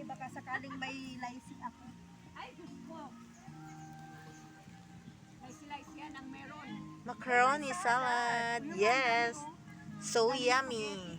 baka sakaling may laisi ako. Ay, Diyos ko. May slice yan ang meron. Macaroni salad. Yes. So yummy.